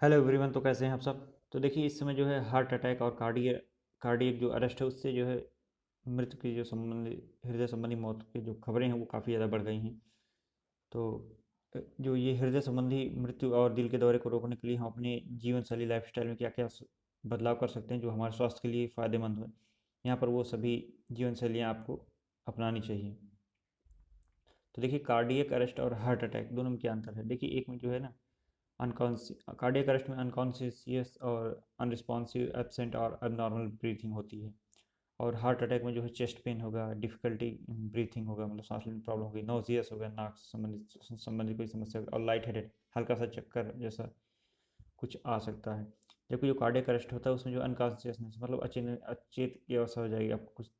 Hello everyone. तो कैसे हैं आप सब। तो देखिए इस समय जो है हार्ट अटैक और कार्डियक जो अरेस्ट है उससे जो है मृत्यु की जो संबंधी हृदय संबंधी मौत की जो खबरें हैं वो काफ़ी ज़्यादा बढ़ गई हैं। तो जो ये हृदय संबंधी मृत्यु और दिल के दौरे को रोकने के लिए हम अपने जीवन शैली लाइफस्टाइल में क्या क्या बदलाव कर सकते हैं जो हमारे स्वास्थ्य के लिए फ़ायदेमंद हो। यहाँ पर वो सभी जीवन शैलियाँ आपको अपनानी चाहिए। तो देखिए कार्डियक अरेस्ट और हार्ट अटैक दोनों में क्या अंतर है। देखिए एक में जो है ना अनकॉन्सी कार्डियक अरेस्ट में अनकॉन्शियस और अनरिस्पॉन्सिव एब्सेंट और अबनॉर्मल ब्रीथिंग होती है। और हार्ट अटैक में जो है चेस्ट पेन होगा, डिफिकल्टी इन ब्रीथिंग होगा, मतलब सांस लेने में प्रॉब्लम होगी, नोजियस होगा, नाक से संबंधित कोई समस्या होगी, और लाइट हेडेड हल्का सा चक्कर जैसा कुछ आ सकता है। जबकि जो कार्डियक अरेस्ट होता है उसमें जो अनकॉन्शियसनेस मतलब अचेत की अवस्था हो जाएगी, आपको कुछ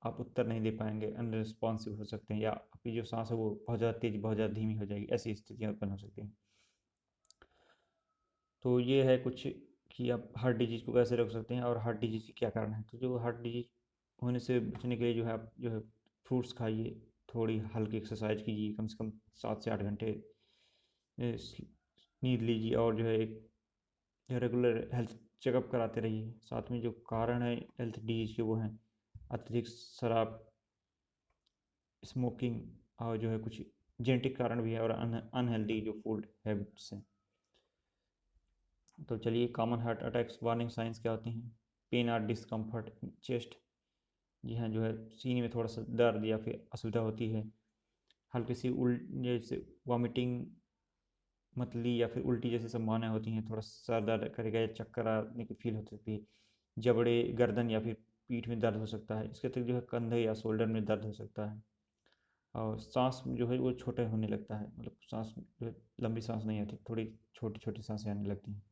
आप उत्तर नहीं दे पाएंगे, अनरिस्पॉन्सिव हो सकते हैं, या आपकी जो सांस है वो बहुत ज़्यादा तेज बहुत ज़्यादा धीमी हो जाएगी, ऐसी स्थितियाँ उत्पन्न हो सकती हैं। तो ये है कुछ कि आप हार्ट डिजीज़ को कैसे रोक सकते हैं और हार्ट डिजीज़ के क्या कारण है। तो जो हार्ट डिजीज़ होने से बचने के लिए जो है आप जो है फ्रूट्स खाइए, थोड़ी हल्की एक्सरसाइज कीजिए, कम से कम 7 से 8 घंटे नींद लीजिए, और जो है एक रेगुलर हेल्थ चेकअप कराते रहिए। साथ में जो कारण है हेल्थ डिजीज़ के वो हैं अत्यधिक शराब, स्मोकिंग, और जो है कुछ जेनेटिक कारण भी है, और अनहेल्दी जो फूड हैबिट्स हैं। तो चलिए common heart attacks warning science क्या होती हैं। पेन और डिस्कम्फर्ट चेस्ट, जी हाँ, जो है सीने में थोड़ा सा दर्द या फिर असुविधा होती है। हल्की सी जैसे वॉमिटिंग, मतली या फिर उल्टी जैसी संभावनाएं होती हैं। थोड़ा सर दर्द करेगा या चक्कर आने की फील हो सकती है। जबड़े, गर्दन या फिर पीठ में दर्द हो सकता है। इसके अतिरिक्त जो है कंधे या शोल्डर में दर्द हो सकता है। और सांस जो है वो छोटे होने लगता है, मतलब सांस जो है लंबी सांस नहीं आती, थोड़ी छोटी छोटी सांसें आने लगती हैं।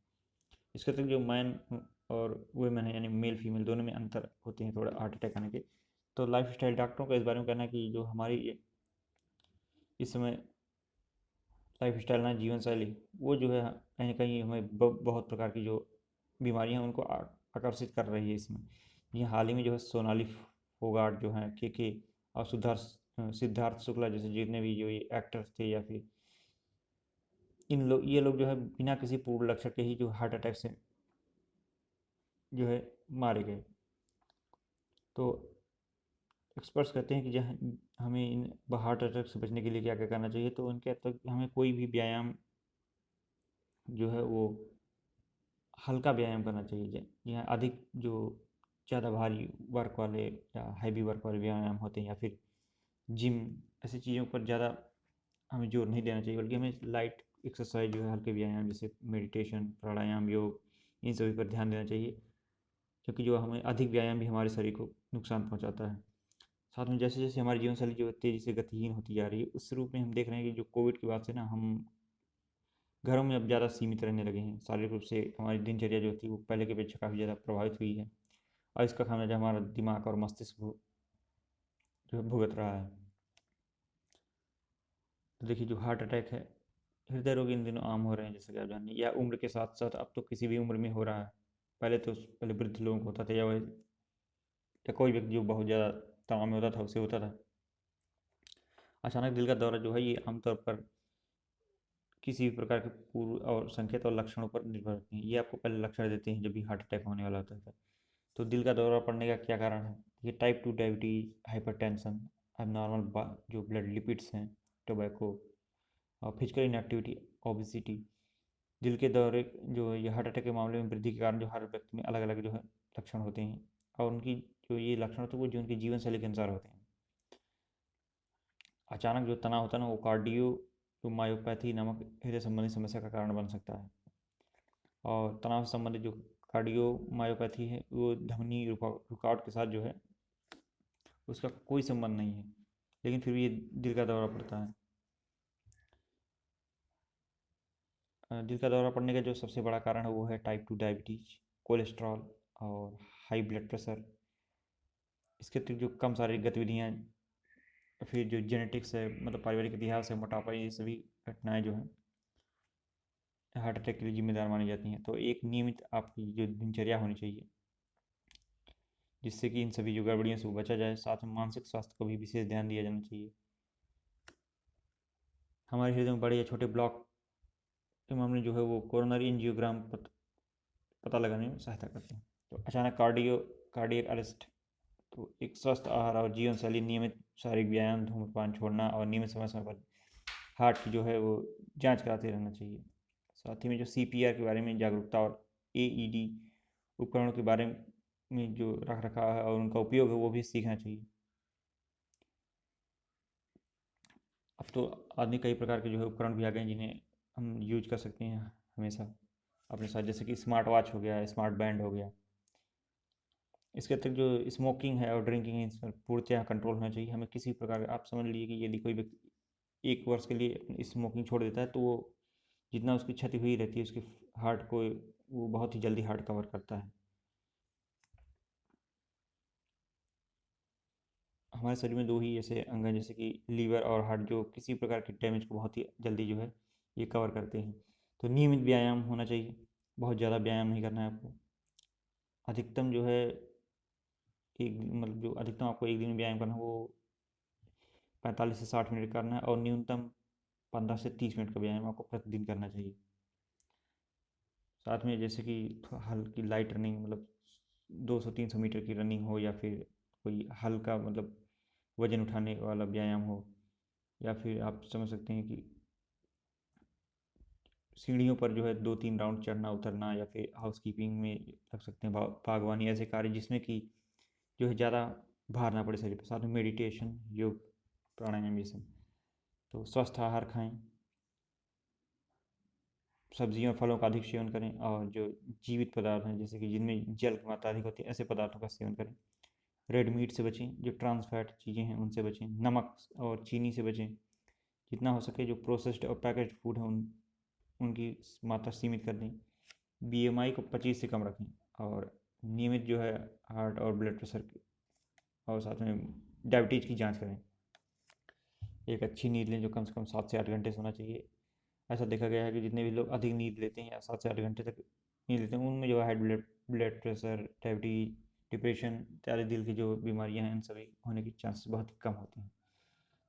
इसके अतिरिक्त जो मैन और वुमेन है यानी मेल फीमेल दोनों में अंतर होते हैं थोड़ा हार्ट अटैक आने के। तो लाइफ स्टाइल डॉक्टरों का इस बारे में कहना है कि जो हमारी इस समय लाइफ स्टाइल ना जीवन शैली, वो जो है कहीं ना कहीं हमें बहुत प्रकार की जो बीमारियां हैं उनको आकर्षित कर रही है इसमें। ये हाल ही में जो है सोनाली फोगाट जो है के और सिद्धार्थ शुक्ला जैसे जितने भी जो ये एक्टर्स थे, या फिर ये लोग जो है बिना किसी पूर्व लक्षण के ही जो हार्ट अटैक से जो है मारे गए। तो एक्सपर्ट्स कहते हैं कि जहाँ हमें इन हार्ट अटैक से बचने के लिए क्या क्या करना चाहिए। तो उनके तक हमें कोई भी व्यायाम जो है वो हल्का व्यायाम करना चाहिए। यहाँ अधिक जो ज़्यादा भारी वर्क वाले या हैवी वर्क वाले व्यायाम होते हैं, या फिर जिम, ऐसी चीज़ों पर ज़्यादा हमें जोर नहीं देना चाहिए, बल्कि हमें लाइट एक्सरसाइज जो है हल्के व्यायाम जैसे मेडिटेशन, प्राणायाम, योग, इन सभी पर ध्यान देना चाहिए। क्योंकि जो हमें अधिक व्यायाम भी हमारे शरीर को नुकसान पहुंचाता है। साथ में जैसे जैसे हमारी जीवन शैली जो तेज़ी से गतिहीन होती जा रही है, उस रूप में हम देख रहे हैं कि जो कोविड के बाद से ना हम घरों में अब ज़्यादा सीमित रहने लगे हैं। शारीरिक रूप से हमारी दिनचर्या जो थी वो पहले की अपेक्षा काफ़ी ज़्यादा प्रभावित हुई है, और इसका खामियाजा हमारा दिमाग और मस्तिष्क जो है भुगत रहा है। तो देखिए जो हार्ट अटैक है, हृदय रोग इन दिनों आम हो रहे हैं जैसे कि आप जानिए, या उम्र के साथ साथ अब तो किसी भी उम्र में हो रहा है। पहले वृद्ध लोगों को होता था, या कोई व्यक्ति जो बहुत ज़्यादा तनाव में होता था उसे होता था। अचानक दिल का दौरा जो है ये आमतौर पर किसी भी प्रकार के पूर्व और संकेत और लक्षणों पर निर्भर होते हैं। ये आपको पहले लक्षण देते हैं जब भी हार्ट अटैक होने वाला होता है। तो दिल का दौरा पड़ने का क्या कारण है। ये टाइप 2 डायबिटीज, हाइपरटेंशन, abnormal जो ब्लड लिपिड्स हैं, टोबैको, और फिजिकल इनएक्टिविटी, ओबिसिटी। दिल के दौरे जो ये हार्ट अटैक के मामले में वृद्धि के कारण जो हर व्यक्ति में अलग अलग जो है लक्षण होते हैं, और उनकी जो ये लक्षण होते हैं वो जो उनकी जीवन शैली के अनुसार होते हैं। अचानक जो तनाव होता है ना वो कार्डियो जो मायोपैथी नामक हृदय संबंधी समस्या का कारण बन सकता है। और तनाव से संबंधित जो कार्डियोमायोपैथी है वो धमनी रुकावट के साथ जो है उसका कोई संबंध नहीं है, लेकिन फिर भी ये दिल का दौरा पड़ता है। दिल का दौरा पड़ने का जो सबसे बड़ा कारण है वो है टाइप 2 डायबिटीज, कोलेस्ट्रॉल, और हाई ब्लड प्रेशर। इसके अतिरिक्त जो कम शारीरिक गतिविधियाँ, फिर जो जेनेटिक्स है मतलब पारिवारिक इतिहास है, मोटापा, ये सभी घटनाएं जो हैं हार्ट अटैक के लिए जिम्मेदार मानी जाती हैं। तो एक नियमित आपकी जो दिनचर्या होनी चाहिए जिससे कि इन सभी जो गड़बड़ियों से बचा जाए। साथ में मानसिक स्वास्थ्य को भी विशेष ध्यान दिया जाना चाहिए। हमारे हृदय में बड़े या छोटे ब्लॉक के मामले जो है वो कोरोनरी एंजियोग्राम पता लगाने में सहायता करते हैं। तो अचानक कार्डियक अरेस्ट, तो एक स्वस्थ आहार और जीवन शैली, नियमित शारीरिक व्यायाम, धूम्रपान छोड़ना और नियमित समय समय पर हार्ट की जो है वो जांच कराते रहना चाहिए। साथ ही में जो CPR के बारे में जागरूकता और AED उपकरणों के बारे में जो रख रखा है और उनका उपयोग है वो भी सीखना चाहिए। अब तो आदमी कई प्रकार के जो है उपकरण भी आ गए हैं जिन्हें हम यूज कर सकते हैं हमेशा अपने साथ, जैसे कि स्मार्ट वॉच हो गया, स्मार्ट बैंड हो गया। इसके अतिरिक्त जो स्मोकिंग है और ड्रिंकिंग है, इस पर पूर्णतः कंट्रोल होना चाहिए। हमें किसी प्रकार का, आप समझ लीजिए कि यदि कोई व्यक्ति 1 वर्ष के लिए स्मोकिंग छोड़ देता है तो वो जितना उसकी क्षति हुई रहती है उसके हार्ट को वो बहुत ही जल्दी हार्ट कवर करता है। हमारे शरीर में 2 ही ऐसे अंग हैं जैसे कि लीवर और हार्ट, जो किसी प्रकार के डैमेज को बहुत ही जल्दी जो है ये कवर करते हैं। तो नियमित व्यायाम होना चाहिए, बहुत ज़्यादा व्यायाम नहीं करना है आपको। अधिकतम जो है एक मतलब जो अधिकतम आपको एक दिन में व्यायाम करना है वो 45 से 60 मिनट करना है, और न्यूनतम 15 से 30 मिनट का व्यायाम आपको प्रतिदिन करना चाहिए। साथ में जैसे कि हल्की लाइट रनिंग, मतलब 200-300 मीटर की रनिंग हो, या फिर कोई हल्का मतलब वजन उठाने वाला व्यायाम हो, या फिर आप समझ सकते हैं कि सीढ़ियों पर जो है 2-3 राउंड चढ़ना उतरना, या फिर हाउसकीपिंग में रख सकते हैं बागवानी, ऐसे कार्य जिसमें कि जो है ज़्यादा भार ना पड़े शरीर पर। साथ में मेडिटेशन, योग, प्राणायाम, ये सब। तो स्वस्थ आहार खाएं, सब्जियों और फलों का अधिक सेवन करें, और जो जीवित पदार्थ हैं जैसे कि जिनमें जल की मात्रा अधिक होती है ऐसे पदार्थों का सेवन करें। रेड मीट से बचें, जो ट्रांस फैट चीज़ें हैं उनसे बचें। नमक और चीनी से बचें, जितना हो सके जो प्रोसेस्ड और पैकेज्ड फूड है उनकी मात्रा सीमित कर दें। BMI को 25 से कम रखें, और नियमित जो है हार्ट और ब्लड प्रेशर की और साथ में डायबिटीज़ की जांच करें। एक अच्छी नींद लें जो कम से कम 7 से 8 घंटे सोना चाहिए। ऐसा देखा गया है कि जितने भी लोग अधिक नींद लेते हैं या 7 से 8 घंटे तक नींद लेते हैं उनमें जो है ब्लड प्रेशर, डायबिटीज, डिप्रेशन इत्यादि दिल की जो बीमारियां हैं इन सभी होने की चांसेस बहुत ही कम होते हैं।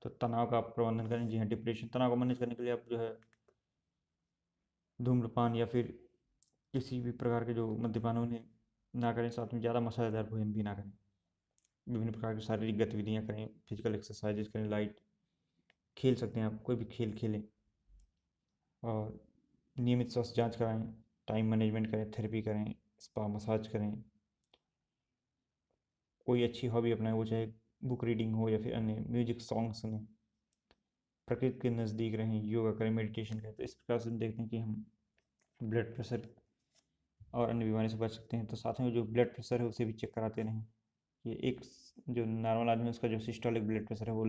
तो तनाव का प्रबंधन करें। जी हाँ, डिप्रेशन तनाव को मैनेज करने के लिए आप जो है धूम्रपान या फिर किसी भी प्रकार के जो मद्यपान उन्हें ना करें। साथ में ज़्यादा मसालेदार भोजन भी ना करें। विभिन्न प्रकार की शारीरिक गतिविधियाँ करें, फिजिकल एक्सरसाइजेज करें, लाइट खेल सकते हैं आप, कोई भी खेल खेलें, और नियमित स्वास्थ्य जांच कराएं, टाइम मैनेजमेंट करें, थेरेपी करें, स्पा मसाज करें। कोई अच्छी हॉबी अपनाएं, वो चाहे बुक रीडिंग हो या फिर अन्य म्यूजिक सॉन्ग सुनें। प्रकृति के नज़दीक रहें, योगा करें, मेडिटेशन करें। तो इस प्रकार से हम देखते हैं कि हम ब्लड प्रेशर और अन्य बीमारी से बच सकते हैं। तो साथ में जो ब्लड प्रेशर है उसे भी चेक कराते रहें। ये एक जो नॉर्मल आदमी है उसका जो सिस्टोलिक ब्लड प्रेशर है वो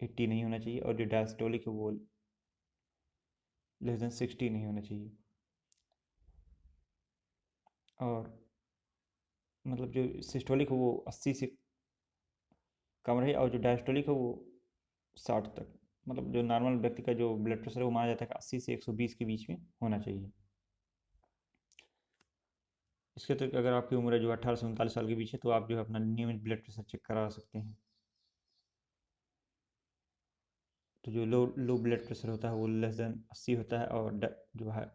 <80 नहीं होना चाहिए, और जो डायस्टोलिक है वो <60 नहीं होना चाहिए। और मतलब जो सिस्टोलिक है वो 80 से कम रहे, और जो डायस्टोलिक है वो 60 तक। मतलब जो नॉर्मल व्यक्ति का जो ब्लड प्रेशर है वो माना जाता है कि 80 से 120 के बीच में होना चाहिए। इसके अतिरिक्त अगर आपकी उम्र जो 18 से 39 साल के बीच है तो आप जो है अपना नियमित ब्लड प्रेशर चेक करा सकते हैं। तो जो लो ब्लड प्रेशर होता है वो <80 होता है, और जो है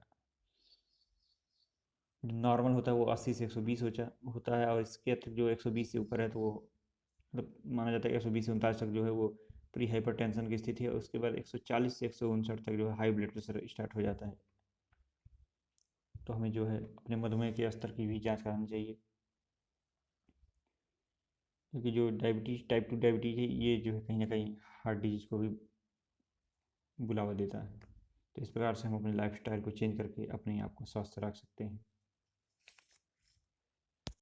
नॉर्मल होता है वो 80 से 120 होता है। और इसके अतिरिक्त जो 120 से ऊपर है तो वो मतलब माना जाता है कि 120 से 39 तक जो है वो प्री हाइपरटेंशन की स्थिति है। उसके बाद 140 से 159 तक जो है हाई ब्लड प्रेशर स्टार्ट हो जाता है। तो हमें जो है अपने मधुमेह के स्तर की भी जांच करानी चाहिए, क्योंकि जो डायबिटीज़, टाइप 2 डायबिटीज़ है ये जो है कहीं ना कहीं हार्ट डिजीज़ को भी बुलावा देता है। तो इस प्रकार से हम अपने लाइफस्टाइल को चेंज करके अपने आप को स्वस्थ रख सकते हैं।